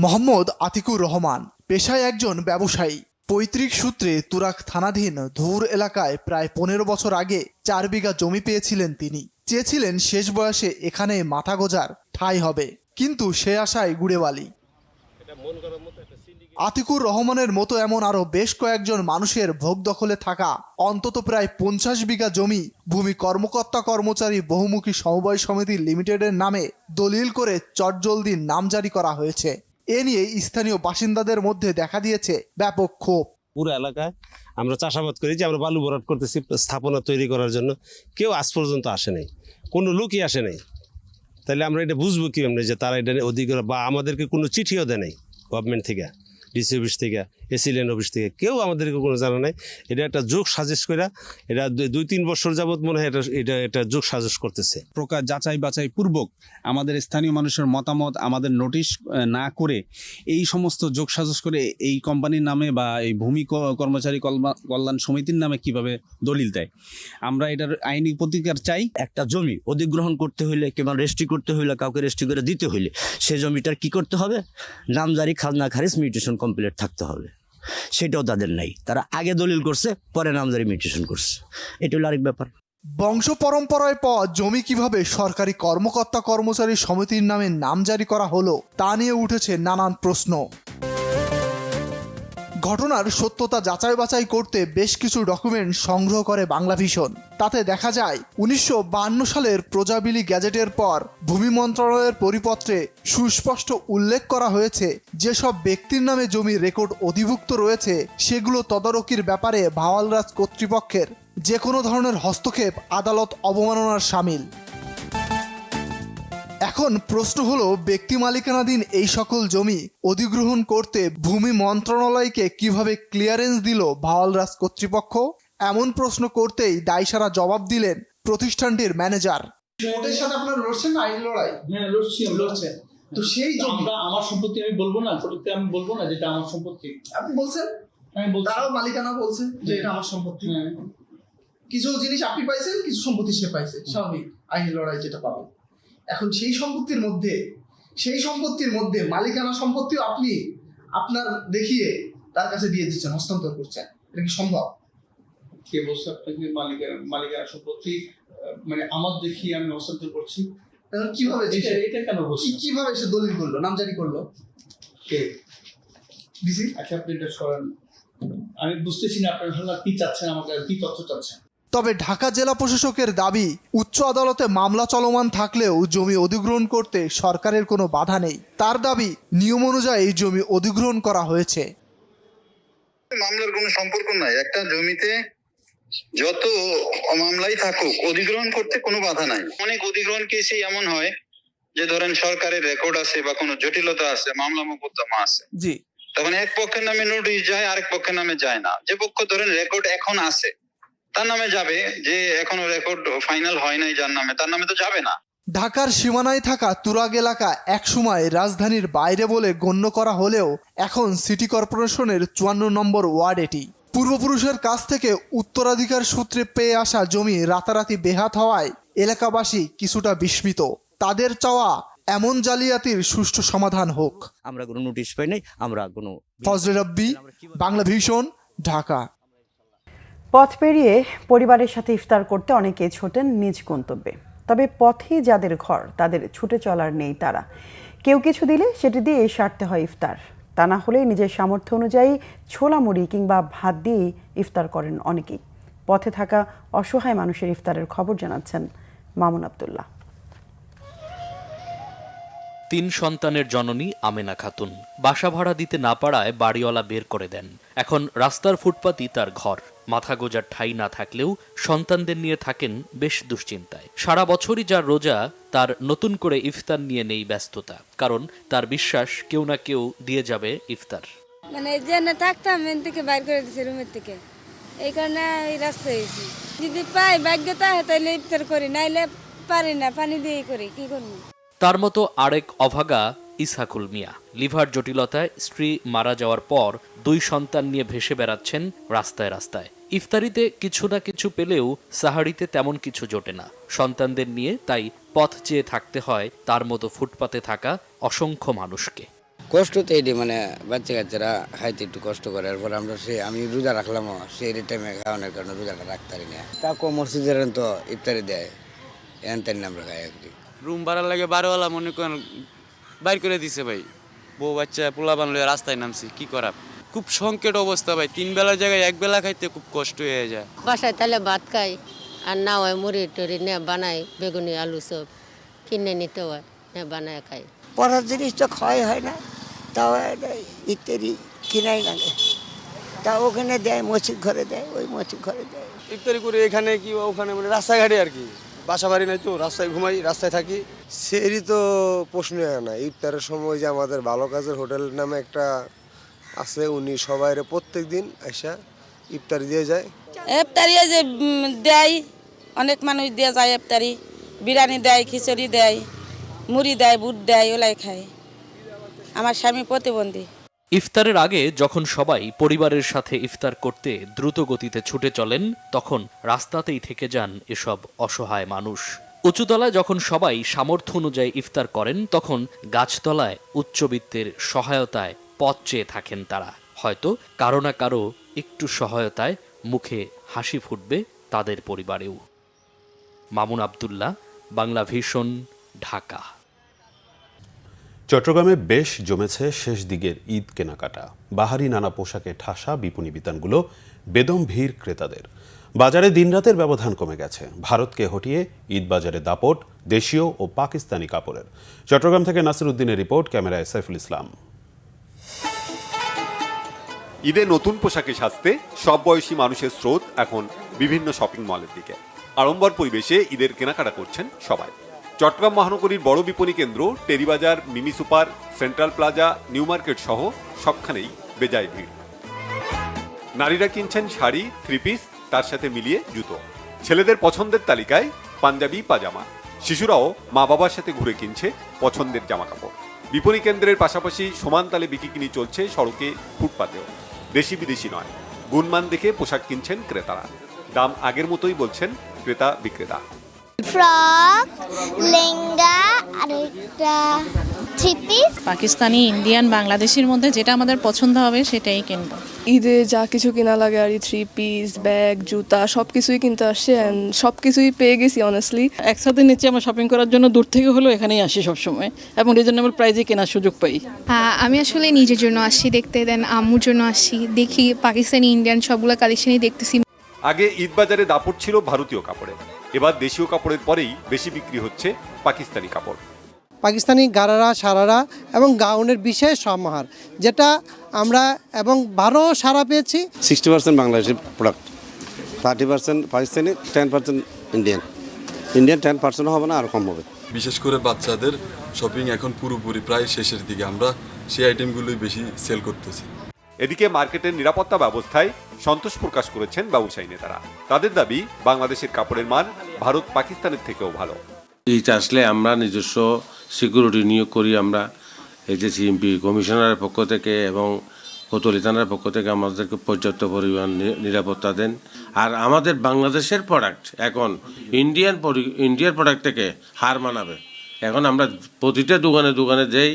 মোহাম্মদ আতিকুর রহমান পেশায় একজন ব্যবসায়ী। পৈতৃক সূত্রে তুরাগ থানাধীন ধৌর এলাকায় প্রায় 15 বছর আগে 4 বিঘা জমি পেয়েছিলেন তিনি। চেয়েছিলেন শেষ বয়সে এখানে মাথা গোজার ঠাঁই হবে, কিন্তু সে আশায় গুড়ে বালি। আতিকুর রহমানের মতো এমন আরো বেশ কয়েকজন মানুষের ভোগ দখলে থাকা অন্তত প্রায় 50 বিঘা জমি ভূমি কর্মকর্তা কর্মচারী বহুমুখী সমবায় সমিতি লিমিটেডের নামে দলিল করে চটজলদি নাম জারি করা হয়েছে। এ নিয়ে স্থানীয় বাসিন্দাদের মধ্যে দেখা দিয়েছে ব্যাপক ক্ষোভ। পুরো এলাকায় আমরা চাষাবাদ করি, যে আমরা বালু ভরাট করতেছি স্থাপনা তৈরি করার জন্য, কেউ আজ পর্যন্ত আসে নাই, কোনো লোকই আসে নাই। তাহলে আমরা এটা বুঝবো কি আমরা যে তারা এটা অধিকার, বা আমাদেরকে কোনো চিঠিও দেয় নাই গভর্নমেন্ট থেকে, ডিসি অফিস থেকে, এসিলেন অফিস থেকে, কেউ আমাদেরকে কোনো জানা নাই। এটা একটা যোগ সাজেশ করে, এটা 2-3 বছর যাবৎ মনে হয় এটা যোগ সাজেশ করতেছে। প্রকার যাচাই বাছাই পূর্বক আমাদের স্থানীয় মানুষের মতামত আমাদের নোটিশ না করে এই সমস্ত যোগ সাজেশ করে এই কোম্পানির নামে বা এই ভূমি কর্মচারী কল্যাণ সমিতির নামে কিভাবে দলিল দেয়, আমরা এটার আইনি প্রতিকার চাই। একটা জমি অধিগ্রহণ করতে হইলে কিংবা রেজিস্ট্রি করতে হইলে, কাউকে রেজিস্ট্রি করে দিতে হইলে সে জমিটার কি করতে হবে, নামজারি, খাজনা খারিজ, মিউটেশন কমপ্লিট থাকতে হবে। সেটাও তাদের নাই। তারা আগে দলিল করছে, পরে নামজারি মিউটেশন করছে। এটা হলো আরেক ব্যাপার। বংশ পরম্পরায় পাওয়া জমি কিভাবে সরকারি কর্মকর্তা কর্মচারী সমিতির নামে নামজারি করা হলো তা নিয়ে উঠেছে নানান প্রশ্ন। ঘটনার সত্যতা যাচাই বাছাই করতে বেশ কিছু ডকুমেন্ট সংগ্রহ করে বাংলাভিশন। তাতে দেখা যায় 1952 সালের প্রজাবিলি গ্যাজেটের পর ভূমি মন্ত্রণালয়ের পরিপত্রে সুস্পষ্ট উল্লেখ করা হয়েছে যেসব ব্যক্তির নামে জমি রেকর্ড অধিভুক্ত রয়েছে সেগুলো তদারকির ব্যাপারে ভাওয়ালরাজ কর্তৃপক্ষের যে কোনো ধরনের হস্তক্ষেপ আদালত অবমাননার শামিল। এখন প্রশ্ন হলো, ব্যক্তি মালিকানাধীন এই সকল জমি অধিগ্রহণ করতে ভূমি মন্ত্রণালয়কে কিভাবে ক্লিয়ারেন্স দিল ভাওয়ালরাজ কর্তৃপক্ষ? এমন প্রশ্ন করতেই দায়সারা জবাব দিলেন প্রতিষ্ঠানটির ম্যানেজার। কোর্টের সাথে আপনারা লড়ছেন না, আইন লড়াই? হ্যাঁ, লড়ছেন। তো সেই আমরা আমার সম্পত্তি আমি বলবো না, কোর্টে আমি বলবো না যেটা আমার সম্পত্তি। আপনি বলছেন, আমি বলছি, তারাও মালিকানা বলছে যে এটা আমার সম্পত্তি। কিছু জিনিস আপনি পাইছেন, কিছু সম্পত্তি সে পাইছে, স্বাভাবিক আইন লড়াই যেটা পাবে। এখন সেই সম্পত্তির মধ্যে মালিকানা সম্পত্তিও আপনি আপনার দেখিয়ে তার কাছে দিয়ে দিচ্ছেন, হস্তান্তর করছেন। এটা কি সম্ভব? কে বলছে আপনাকে মালিকানা সম্পত্তি মানে আমার দেখিয়ে আমি হস্তান্তর করছি? কিভাবে এটা কেন বলছি? কিভাবে সে দলিল করলো, নামজারি করলো? কে দিছি? আচ্ছা, আপনি এটা সরান। আমি বুঝতেছি না আপনার কি চাচ্ছেন, আমাকে কি তথ্য চাচ্ছেন? তবে ঢাকা জেলা প্রশাসকের দাবি, উচ্চ আদালতে মামলা চলমান থাকলেও জমি অধিগ্রহণ করতে সরকারের কোনো বাধা নেই। তার দাবি, নিয়ম অনুযায়ী জমি অধিগ্রহণ করা হয়েছে। মামলার কোনো সম্পর্ক নাই, একটা জমিতে যত মামলাই থাকুক অধিগ্রহণ করতে কোনো বাধা নাই। অনেক অধিগ্রহণ কেসে এমন হয় যে ধরেন সরকারের রেকর্ড আছে বা কোনো জটিলতা আছে, মামলা মোকদ্দমা আছে, জি, তখন এক পক্ষের নামে নোটিশ যায়, আরেক পক্ষের নামে যায় না। যে পক্ষ ধরেন রেকর্ড এখন আছে তার নামে যাবে, যে এখনো রেকর্ড ফাইনাল হয় নাই যার নামে, তার নামে তো যাবে না। ঢাকার সীমানায় থাকা তুরাগ এলাকা একসময় রাজধানীর বাইরে বলে গণ্য করা হলেও এখন সিটি কর্পোরেশনের 54 নম্বর ওয়ার্ড এটি। পূর্বপুরুষের কাছ থেকে উত্তরাধিকার সূত্রে পেয়ে আসা জমি রাতারাতি বেহাত হওয়ায় এলাকাবাসী কিছুটা বিস্মিত। তাদের চাওয়া, এমন জালিয়াতির সুষ্ঠু সমাধান হোক। আমরা কোনো নোটিশ পাই নাই, আমরা কোনো। ফজলে রাব্বি, বাংলা ভিশন, ঢাকা। পথ পেরিয়ে পরিবারের সাথে ইফতার করতে অনেকে ছোটেন নিজ গন্তব্যে। তবে পথে যাদের ঘর তাদের ছুটে চলার নেই তারা। কেউ কিছু দিলে সেটি দিয়ে সারতে হয় ইফতার। তা না হলে নিজের সামর্থ্য অনুযায়ী ছোলা মুড়ি কিংবা ভাত দিয়ে ইফতার করেন অনেকেই। পথে থাকা অসহায় মানুষের ইফতারের খবর জানাচ্ছেন মামুন আব্দুল্লাহ। 3 সন্তানের জননী আমেনা খাতুন বাসা ভাড়া দিতে না পারায় বাড়িওয়ালা বের করে দেন। এখন রাস্তার ফুটপাতই তার ঘর। মাথা গোজার ঠাঁই না থাকলেও সন্তানদের নিয়ে থাকেন বেশ দুশ্চিন্তায়। সারা বছরই যার রোজা, তার নতুন করে ইফতার নিয়ে নেই ব্যস্ততা, কারণ তার বিশ্বাস কেউ না কেউ দিয়ে যাবে ইফতার। মানে জেনে থাকতাম এন থেকে বাইর করে দিচ্ছে রুমের থেকে, এই কারণে এই রাস্তায় এসেছি। যদি পাই ভাগ্যতা তাহলে ইফতার করি, নাইলে পারি না, পানি দিয়েই করি, কি করবো। তার মতো আরেক অভাগা ইসহাকুল মিয়া লিভার জটিলতায় স্ত্রী মারা যাওয়ার পর 2 সন্তান নিয়ে ভেসে বেড়াচ্ছেন রাস্তায় রাস্তায়। ইফতারিতে কিছু না কিছু পেলেও সাহারিতে তেমন কিছু জোটে না। সন্তানদের নিয়ে তাই পথ চেয়ে থাকতে হয় তার মতো ফুটপাতে থাকা অসংখ্য মানুষকে। কষ্ট তো এটি, মানে বাচ্চা কাচ্চারা খাইতে একটু কষ্ট করে, এরপর আমরা আমি রোজা রাখলাম, সেই টাইমে খাওয়ানোর কারণে রোজাটা রাখতে পারি না। তাকে মসজিদের তো ইফতারি দেয়, এন তাই আমরা খাই আর কি। রুম ভাড়া লাগে বারোওয়ালা মনে করেন বাইর করে দিছে ভাই। বউ বাচ্চা পোলা বানলে রাস্তায় নামছি, কি করা, খুব সংকট অবস্থা ভাই। 3 বেলার জায়গায় 1 বেলা খাইতে খুব কষ্ট হয়ে যায়। বাসায় তাহলে ভাত খাই, আর না হয় মুড়ি টুড়ি নিয়ে বানাই, বেগুনি আলু সব কিনে নিতে হয়, বানায় খাই। পড়ার জিনিস তো ক্ষয় হয় না, তাও ইত্যাদি কিনাই লাগে, তা ওখানে দেয়, মসজিদ ঘরে দেয়, ওই মসজিদ ঘরে দেয়। ইফতারি করে এখানে কি ওখানে, মানে রাস্তাঘাটে আর কি, বাসা বাড়ি নাই তো, রাস্তায় ঘুমাই, রাস্তায় থাকি। সেরই তো প্রশ্ন না। ইফতারের সময় যে আমাদের ভালো কাজের হোটেল নামে একটা আছে, উনি সবাই প্রত্যেক দিন এসে ইফতারি দিয়ে যায়। ইফতারি যে দেয়, অনেক মানুষ দিয়ে যায় ইফতারি, বিরিয়ানি দেয়, খিচুড়ি দেয়, মুড়ি দেয়, বুট দেয়, ওলাই খায়। আমার স্বামী প্রতিবন্ধী। ইফতারের আগে যখন সবাই পরিবারের সাথে ইফতার করতে দ্রুত গতিতে ছুটে চলেন, তখন রাস্তাতেই থেকে যান এসব অসহায় মানুষ। উঁচুতলায় যখন সবাই সামর্থ্য অনুযায়ী ইফতার করেন, তখন গাছতলায় উচ্চবিত্তের সহায়তায় পথ চেয়ে থাকেন তারা। হয়তো কারো না কারো একটু সহায়তায় মুখে হাসি ফুটবে তাদের পরিবারেও। মামুন আব্দুল্লাহ, বাংলা ভিশন, ঢাকা। চট্টগ্রামে বেশ জমেছে শেষ দিকের ঈদ কেনাকাটা। বাহারি নানা পোশাকে ঠাসা বিপণী বিতানগুলো, বেদম ভিড় ক্রেতাদের। বাজারে দিনরাতের ব্যবধান কমে গেছে। ভারতকে হটিয়ে ঈদ বাজারে দাপট দেশীয় ও পাকিস্তানি কাপড়ের। চট্টগ্রাম থেকে নাসির উদ্দিনের রিপোর্ট, ক্যামেরায় সাইফুল ইসলাম। ঈদে নতুন পোশাকে সাজতে সব বয়সী মানুষের স্রোত এখন বিভিন্ন শপিং মলের দিকে। আড়ম্বর পরিবেশে ঈদের কেনাকাটা করছেন সবাই। চট্টগ্রাম মহানগরীর বড় বিপণী কেন্দ্র Teribazar, mini super, central plaza, new market সহ সবখানেই বেজায় ভিড়। নারীরা কিনছেন শাড়ি, 3 পিস, তার সাথে মিলিয়ে জুতো। ছেলেদের পছন্দের তালিকায় পাঞ্জাবি, পাজামা। শিশুরাও মা বাবার সাথে ঘুরে কিনছে পছন্দের জামাকাপড়। বিপণী কেন্দ্রের পাশাপাশি সমান তালে বিক্রি চলছে সড়কে, ফুটপাতেও। দেশি বিদেশি নয়, গুণমান দেখে পোশাক কিনছেন ক্রেতারা। দাম আগের মতোই বলছেন ক্রেতা বিক্রেতা। ফ্রক, লেহেঙ্গা আর একটা 3 পিস। পাকিস্তানি, ইন্ডিয়ান, বাংলাদেশের মধ্যে যেটা আমাদের পছন্দ হবে সেটাই কিনবো। ঈদে যা কিছু কেনা লাগে আর 3 পিস, ব্যাগ, জুতা সবকিছুই কিনতে আসছে, সবকিছুই পেয়ে গেছি অনেস্টলি। একসাথে নিচে আমরা শপিং করার জন্য দূর থেকে হলেও এখানেই আসি সবসময়, এবং রিজনেবল প্রাইসে কেনার সুযোগ পাই। আমি আসলে নিজের জন্য আসি দেখতে, দেন আম্মুর জন্য আসি, দেখি পাকিস্তানি, ইন্ডিয়ান সবগুলো কালেকশনই দেখতেছি। আগে ঈদ বাজারে দাপট ছিল ভারতীয় কাপড়ে, এবার দেশীয় কাপড়ের পরেই বেশি বিক্রি হচ্ছে পাকিস্তানি কাপড়। পাকিস্তানি গারারা, সারারা এবং গাউনের বিশেষ সমাহার, যেটা আমরা এবং ভালো সারা পেয়েছি। 60% বাংলাদেশি প্রোডাক্ট, 30% পাকিস্তানি, 10% ইন্ডিয়ান 10% হবে না, আর কম হবে। বিশেষ করে বাচ্চাদের শপিং এখন পুরোপুরি প্রায় শেষের দিকে, আমরা সেই আইটেমগুলোই বেশি সেল করতেছি। এদিকে মার্কেটের নিরাপত্তা ব্যবস্থায় সন্তোষ প্রকাশ করেছেন ব্যবসায়ী নেতারা। তাদের দাবি বাংলাদেশের কাপড়ের মান ভারত পাকিস্তানের থেকেও ভালো। ঈদ আসলে আমরা নিজস্ব সিকিউরিটি নিয়োগ করি। আমরা এই যে সিএমপি কমিশনারের পক্ষ থেকে এবং কোতোয়ালি থানার পক্ষ থেকে আমাদেরকে পর্যাপ্ত পরিমাণ নিরাপত্তা দেন। আর আমাদের বাংলাদেশের প্রোডাক্ট এখন ইন্ডিয়ার প্রোডাক্ট থেকে হার মানাবে। এখন আমরা প্রতিটা দোকানে যেই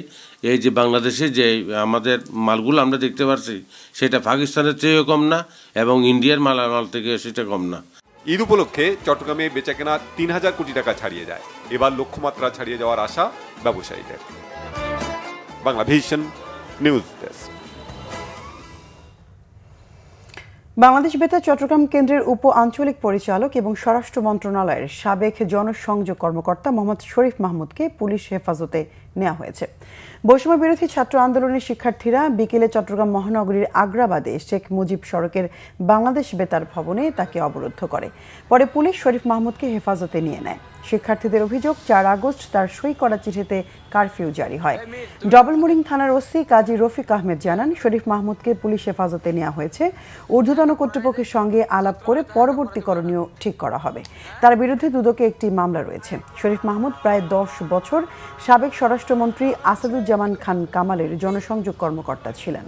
এই যে বাংলাদেশে যে আমাদের মালগুলো আমরা দেখতে পাচ্ছি, সেটা পাকিস্তানের চেয়েও কম না এবং ইন্ডিয়ার মাল থেকে সেটা কম না। ঈদ উপলক্ষে চট্টগ্রামে বেচাকেনা 3000 কোটি টাকা ছাড়িয়ে যায়। এবার লক্ষ্যমাত্রা ছাড়িয়ে যাওয়ার আশা ব্যবসায়ীদের। Bangla vision news desk. Bangladesh বেতার চট্টগ্রাম কেন্দ্রের উপ আঞ্চলিক পরিচালক এবং স্বরাষ্ট্র মন্ত্রণালয়ের সাবেক জনসংযোগ কর্মকর্তা মোহাম্মদ শরীফ মাহমুদকে পুলিশ হেফাজতে নেওয়া হয়েছে। বৈষম্য বিরোধী ছাত্র আন্দোলনের শিক্ষার্থীরা বিকেলে চট্টগ্রাম মহানগরীর আগ্রাবাদে শেখ মুজিব সড়কের বাংলাদেশ বেতার ভবনে তাকে অবরুদ্ধ করে। পরে পুলিশ শরীফ মাহমুদকে হেফাজতে নিয়ে নেয়। শিক্ষার্থীদের অভিযোগ, 4 আগস্ট তার সই করা চিঠিতে কারফিউ জারি হয়। ডবলমুরিং থানার ওসি কাজী রফিক আহমেদ জানান, শরীফ মাহমুদকে পুলিশ হেফাজতে নেওয়া হয়েছে। ঊর্ধ্বতন কর্তৃপক্ষের সঙ্গে আলাপ করে পরবর্তী করণীয় ঠিক করা হবে। তার বিরুদ্ধে দুদকে একটি মামলা রয়েছে। শরীফ মাহমুদ প্রায় 10 বছর সাবেক স্বরাষ্ট্রমন্ত্রী আসাদুজ্জামান খান কামালের জনসংযোগ কর্মকর্তা ছিলেন।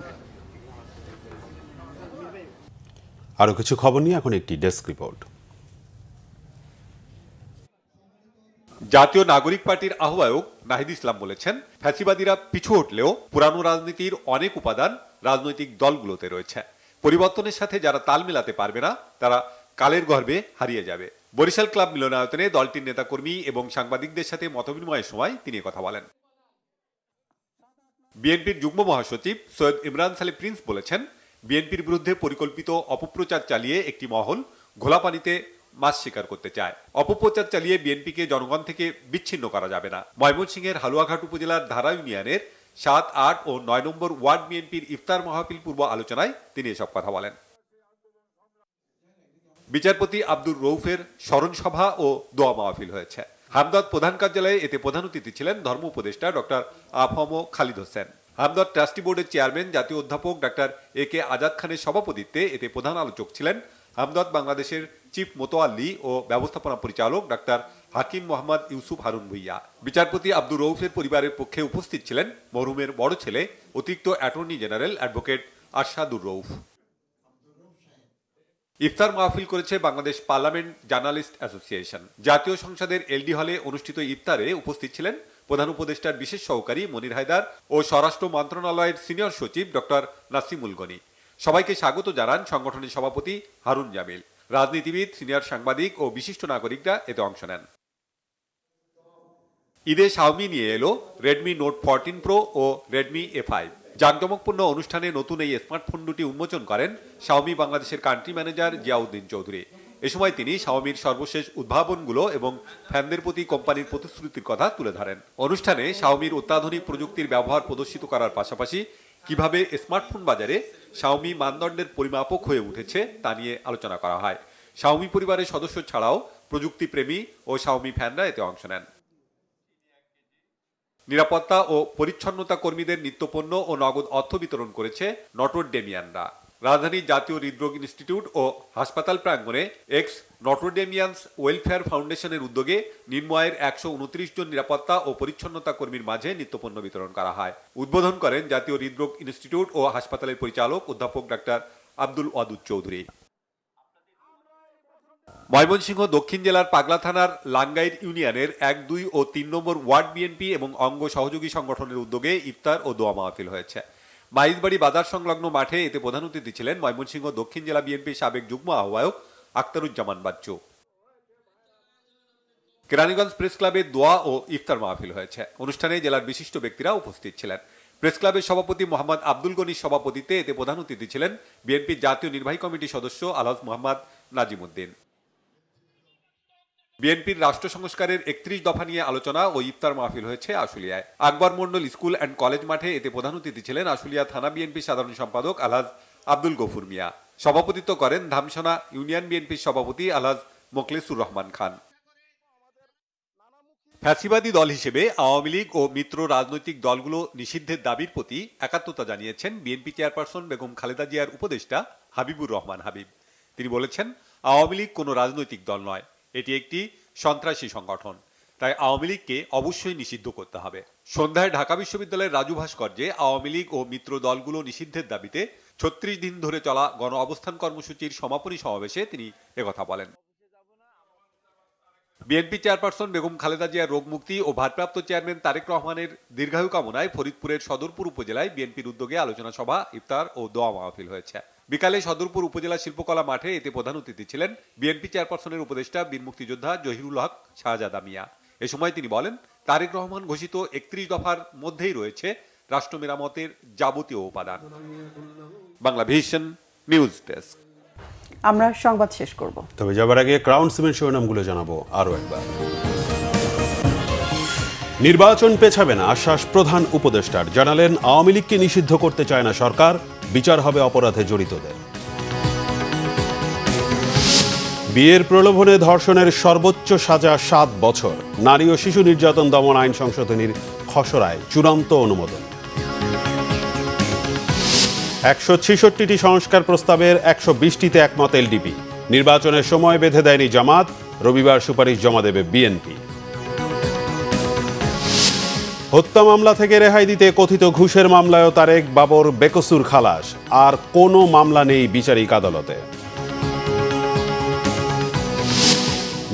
আরও কিছু খবর নিয়ে এখন একটি ডেস্ক রিপোর্ট। জাতীয় নাগরিক পার্টির আহ্বায়ক নাহিদ ইসলাম বলেছেন, ফ্যাসিবাদীরা পিছু হটলেও পুরানো রাজনীতির অনেক উপাদান রাজনৈতিক দলগুলোতে রয়েছে। পরিবর্তনের সাথে যারা তাল মেলাতে পারবে না, তারা কালের গর্ভে হারিয়ে যাবে। বরিশাল ক্লাব মিলনায়তনে দলটির নেতাকর্মী এবং সাংবাদিকদের সাথে মতবিনিময়ের সময় তিনি কথা বলেন। বিএনপির যুগ্ম মহাসচিব সৈয়দ ইমরান সালে প্রিন্স বলেছেন, বিএনপির বিরুদ্ধে পরিকল্পিত অপপ্রচার চালিয়ে একটি মহল ঘোলা পানিতে মাছ শিকার করতে চায়। অপপ্রচার চালিয়ে বিএনপিকে জনগণ থেকে বিচ্ছিন্ন করা যাবে না। ময়মনসিংহের হালুয়াঘাট উপজেলার ধারা ইউনিয়নের 7, 8 ও 9 নম্বর ওয়ার্ড বিএনপির ইফতার মাহফিল পূর্ব আলোচনায় তিনি এসব কথা বলেন। বিচারপতি আব্দুর রউফের স্মরণ সভা ও দোয়া মাহফিল হয়েছে। হামদর্দ প্রধান কার্যালয়ে এতে প্রধান অতিথি ছিলেন ধর্ম উপদেষ্টা ডক্টর আফম খালিদ হোসেন। হামদর্দ ট্রাস্টি বোর্ডের চেয়ারম্যান জাতীয় অধ্যাপক ডক্টর AK আজাদ খানের সভাপতিত্বে এতে প্রধান আলোচক ছিলেন হামদর্দ বাংলাদেশের চিফ মোতোয়াল্লি ও ব্যবস্থাপনা পরিচালক ডক্টর হাকিম মোহাম্মদ ইউসুফ হারুন ভুইয়া। বিচারপতি আব্দুর রউফের পরিবারের পক্ষে উপস্থিত ছিলেন মরহুমের বড় ছেলে অতিরিক্ত attorney general advocate Arshadur Rauf. ইফতার মাহফিল করেছে বাংলাদেশ পার্লামেন্ট জার্নালিস্ট অ্যাসোসিয়েশন। জাতীয় সংসদের LD হলে অনুষ্ঠিত ইফতারে উপস্থিত ছিলেন প্রধান উপদেষ্টার বিশেষ সহকারী মনির হায়দার ও স্বরাষ্ট্র মন্ত্রণালয়ের সিনিয়র সচিব ডক্টর নাসিমুল গনি। সবাইকে স্বাগত জানান সংগঠনের সভাপতি হারুন জামিল। রাজনীতিবিদ, সিনিয়র সাংবাদিক ও বিশিষ্ট নাগরিকরা এতে অংশ নেন। ঈদে শাওমি নিয়ে এলো রেডমি নোট 14 প্রো ও রেডমি A5। জাঁকজমকপূর্ণ অনুষ্ঠানে নতুন এই স্মার্টফোন দুটি উন্মোচন করেন শাওমি বাংলাদেশের কান্ট্রি ম্যানেজার জিয়াউদ্দিন চৌধুরী। এ সময় তিনি শাওমির সর্বশেষ উদ্ভাবনগুলো এবং ফ্যানদের প্রতি কোম্পানির প্রতিশ্রুতির কথা তুলে ধরেন। অনুষ্ঠানে শাওমির অত্যাধুনিক প্রযুক্তির ব্যবহার প্রদর্শিত করার পাশাপাশি কিভাবে স্মার্টফোন বাজারে শাওমি মানদণ্ডের পরিমাপক হয়ে উঠেছে তা নিয়ে আলোচনা করা হয়। শাওমি পরিবারের সদস্য ছাড়াও প্রযুক্তি প্রেমী ও শাওমি ফ্যানরা এতে অংশ নেন। নিরাপত্তা ও পরিচ্ছন্নতা কর্মীদের নিত্যপণ্য ও নগদ অর্থ বিতরণ করেছে নটর ডেমিয়ানরা। রাজধানীর জাতীয় হৃদরোগ ইনস্টিটিউট ও হাসপাতাল প্রাঙ্গণে এক্স নটরডেমিয়ান্স ওয়েলফেয়ার ফাউন্ডেশনের উদ্যোগে নির্ময়ের 129 জন নিরাপত্তা ও পরিচ্ছন্নতা কর্মীর মাঝে নিত্যপণ্য বিতরণ করা হয়। উদ্বোধন করেন জাতীয় হৃদরোগ ইনস্টিটিউট ও হাসপাতালের পরিচালক অধ্যাপক ডাক্তার আব্দুল ওয়াদুদ চৌধুরী। ময়মনসিংহ দক্ষিণ জেলার পাগলা থানার লাঙ্গাইর ইউনিয়নের 1, 2 ও 3 নম্বর ওয়ার্ড বিএনপি এবং অঙ্গ সহযোগী সংগঠনের উদ্যোগে ইফতার ও দোয়া মাহফিল হয়েছে। মাইজবাড়ি বাজার সংলগ্ন মাঠে এতে প্রধান অতিথি ছিলেন ময়মনসিংহ দক্ষিণ জেলা বিএনপির সাবেক যুগ্ম আহ্বায়ক আখতারুজ্জামান বাচ্চু। কেরানীগঞ্জ প্রেস ক্লাবে দোয়া ও ইফতার মাহফিল হয়েছে। অনুষ্ঠানে জেলার বিশিষ্ট ব্যক্তিরা উপস্থিত ছিলেন। প্রেস ক্লাবের সভাপতি মোহাম্মদ আব্দুল গনির সভাপতিত্বে এতে প্রধান অতিথি ছিলেন বিএনপির জাতীয় নির্বাহী কমিটির সদস্য আলহাজ মোহাম্মদ নাজিমুদ্দিন। বিএনপির রাষ্ট্র সংস্কারের 31 দফা নিয়ে আলোচনা ও ইফতার মাহফিল হয়েছে আশুলিয়ায়। আকবর মন্ডল স্কুল অ্যান্ড কলেজ মাঠে এতে প্রধান অতিথি ছিলেন আশুলিয়া থানা বিএনপি সাধারণ সম্পাদক আলহাজ আব্দুল গফুর মিয়া। সভাপতিত্ব করেন ধামসোনা ইউনিয়ন বিএনপির সভাপতি আলহাজ মোখলেসুর রহমান খান। ফ্যাসিবাদী দল হিসেবে আওয়ামী লীগ ও মিত্র রাজনৈতিক দলগুলো নিষিদ্ধের দাবির প্রতি একাত্মতা জানিয়েছেন বিএনপি চেয়ারপারসন বেগম খালেদা জিয়ার উপদেষ্টা হাবিবুর রহমান হাবিব। তিনি বলেছেন, আওয়ামী লীগ কোনো রাজনৈতিক দল নয়, এটি একটি সন্ত্রাসী সংগঠন, তাই আওয়ামী লীগকে অবশ্যই নিষিদ্ধ করতে হবে। সন্ধ্যায় ঢাকা বিশ্ববিদ্যালয়ের রাজু ভাস্কর্যে আওয়ামী লীগ ও মিত্র দলগুলো নিষিদ্ধের দাবিতে 36 দিন ধরে চলা গণ অবস্থান কর্মসূচির সমাপনী সমাবেশে তিনি একথা বলেন। বিএনপি চেয়ারপারসন বেগম খালেদা জিয়ার রোগমুক্তি ও ভারপ্রাপ্ত চেয়ারম্যান তারেক রহমানের দীর্ঘায়ু কামনায় ফরিদপুরের সদরপুর উপজেলায় বিএনপির উদ্যোগে আলোচনা সভা, ইফতার ও দোয়া মাহফিল হয়েছে। বিকালে সদরপুর উপজেলা শিল্পকলা মাঠে এতে প্রধান অতিথি ছিলেন বিএনপি চেয়ারপারসনের উপদেষ্টা বীর মুক্তিযোদ্ধা জহিরুল হক শাহজাদা মিয়া। এ সময় তিনি বলেন, তারেক রহমান ঘোষিত 31 দফার মধ্যেই রয়েছে রাষ্ট্র মেরামতের যাবতীয় উপাদান। Bangla vision news desk. আমরা সংবাদ শেষ করব, তবে যাবার আগে ক্রাউন সিমেন্ট শিরোনামগুলো জানাবো আরো একবার। নির্বাচন পেছাবে না আশ্বাস প্রধান উপদেষ্টার, জানালেন আওয়ামী লীগকে নিষিদ্ধ করতে চায় না সরকার, বিচার হবে অপরাধে জড়িতদের। বিয়ের প্রলোভনে ধর্ষণের সর্বোচ্চ সাজা 7 বছর, নারী ও শিশু নির্যাতন দমন আইন সংশোধনীর খসড়ায় চূড়ান্ত অনুমোদন। 166টি সংস্কার প্রস্তাবের 120টিতে একমত এলডিপি, নির্বাচনের সময় বেঁধে দেয়নি জামাত, রবিবার সুপারিশ জমা দেবে বিএনপি। হত্যা মামলা থেকে রেহাই দিতে কথিত ঘুষের মামলায়ও তারেক বাবর বেকসুর খালাস, আর কোনো মামলা নেই বিচারিক আদালতে।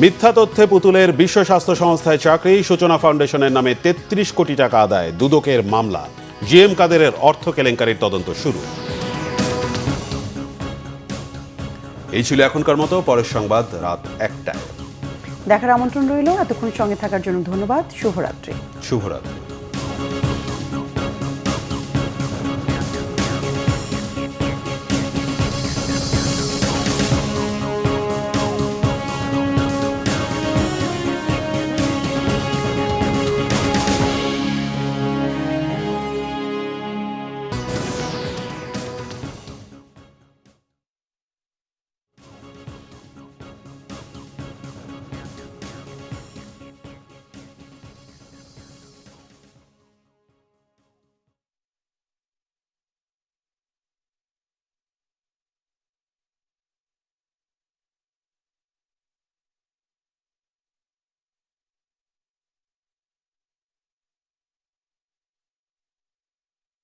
মিথ্যা তথ্যে পুতুলের বিশ্ব স্বাস্থ্য সংস্থায় চাকরি, সূচনা ফাউন্ডেশনের নামে 33 কোটি টাকা আদায়, দুদকের মামলা, জিএম কাদেরের অর্থ কেলেঙ্কারির তদন্ত শুরু। এই ছিল এখনকার মতো, পরের সংবাদ রাত 1টায়। দেখার আমন্ত্রণ রইল। এতক্ষণ সঙ্গে থাকার জন্য ধন্যবাদ। শুভরাত্রি। শুভরাত্রি।